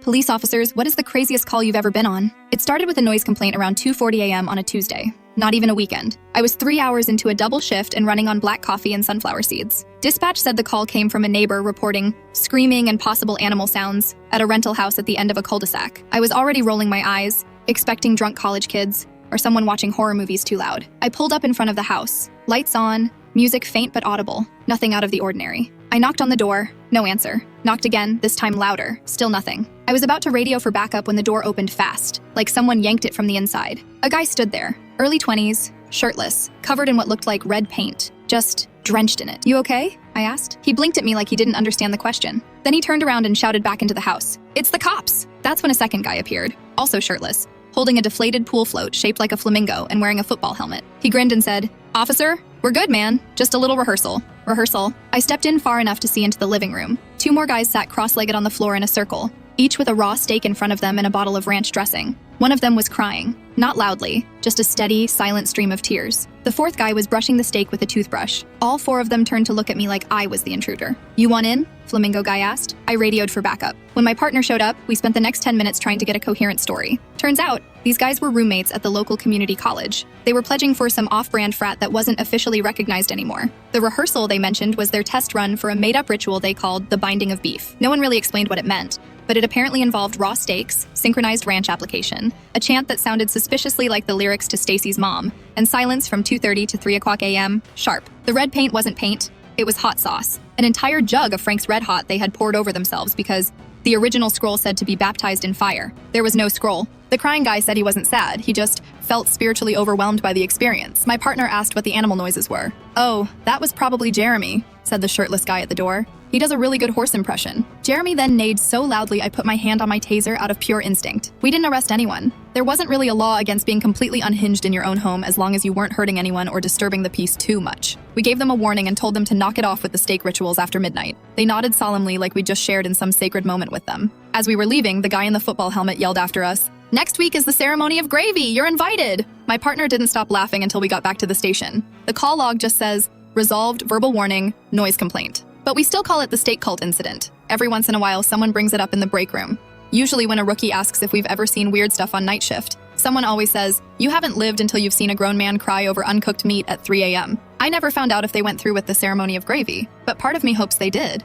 Police officers, what is the craziest call you've ever been on? It started with a noise complaint around 2:40 a.m. on a Tuesday. Not even a weekend. I was 3 hours into a double shift and running on black coffee and sunflower seeds. Dispatch said the call came from a neighbor reporting screaming and possible animal sounds at a rental house at the end of a cul-de-sac. I was already rolling my eyes, expecting drunk college kids or someone watching horror movies too loud. I pulled up in front of the house. Lights on, music faint but audible. Nothing out of the ordinary. I knocked on the door. No answer. Knocked again, this time louder. Still nothing. I was about to radio for backup when the door opened fast, like someone yanked it from the inside. A guy stood there, early 20s, shirtless, covered in what looked like red paint, just drenched in it. "You okay?" I asked. He blinked at me like he didn't understand the question. Then he turned around and shouted back into the house, "It's the cops!" That's when a second guy appeared, also shirtless, holding a deflated pool float shaped like a flamingo and wearing a football helmet. He grinned and said, "Officer, we're good, man. Just a little rehearsal." Rehearsal. I stepped in far enough to see into the living room. Two more guys sat cross-legged on the floor in a circle, each with a raw steak in front of them and a bottle of ranch dressing. One of them was crying, not loudly, just a steady, silent stream of tears. The fourth guy was brushing the steak with a toothbrush. All four of them turned to look at me like I was the intruder. "You want in?" Flamingo guy asked. I radioed for backup. When my partner showed up, we spent the next 10 minutes trying to get a coherent story. Turns out, these guys were roommates at the local community college. They were pledging for some off-brand frat that wasn't officially recognized anymore. The rehearsal they mentioned was their test run for a made-up ritual they called the binding of beef. No one really explained what it meant, but it apparently involved raw steaks, synchronized ranch application, a chant that sounded suspiciously like the lyrics to Stacy's Mom, and silence from 2:30 to 3 o'clock a.m. sharp. The red paint wasn't paint, it was hot sauce. An entire jug of Frank's Red Hot they had poured over themselves because the original scroll said to be baptized in fire. There was no scroll. The crying guy said he wasn't sad, he just felt spiritually overwhelmed by the experience. My partner asked what the animal noises were. "Oh, that was probably Jeremy," said the shirtless guy at the door. "He does a really good horse impression." Jeremy then neighed so loudly I put my hand on my taser out of pure instinct. We didn't arrest anyone. There wasn't really a law against being completely unhinged in your own home as long as you weren't hurting anyone or disturbing the peace too much. We gave them a warning and told them to knock it off with the steak rituals after midnight. They nodded solemnly like we just shared in some sacred moment with them. As we were leaving, the guy in the football helmet yelled after us, "Next week is the ceremony of gravy, you're invited!" My partner didn't stop laughing until we got back to the station. The call log just says, "Resolved, verbal warning, noise complaint." But we still call it the steak cult incident. Every once in a while, someone brings it up in the break room. Usually when a rookie asks if we've ever seen weird stuff on night shift, someone always says, "You haven't lived until you've seen a grown man cry over uncooked meat at 3 a.m. I never found out if they went through with the ceremony of gravy, but part of me hopes they did.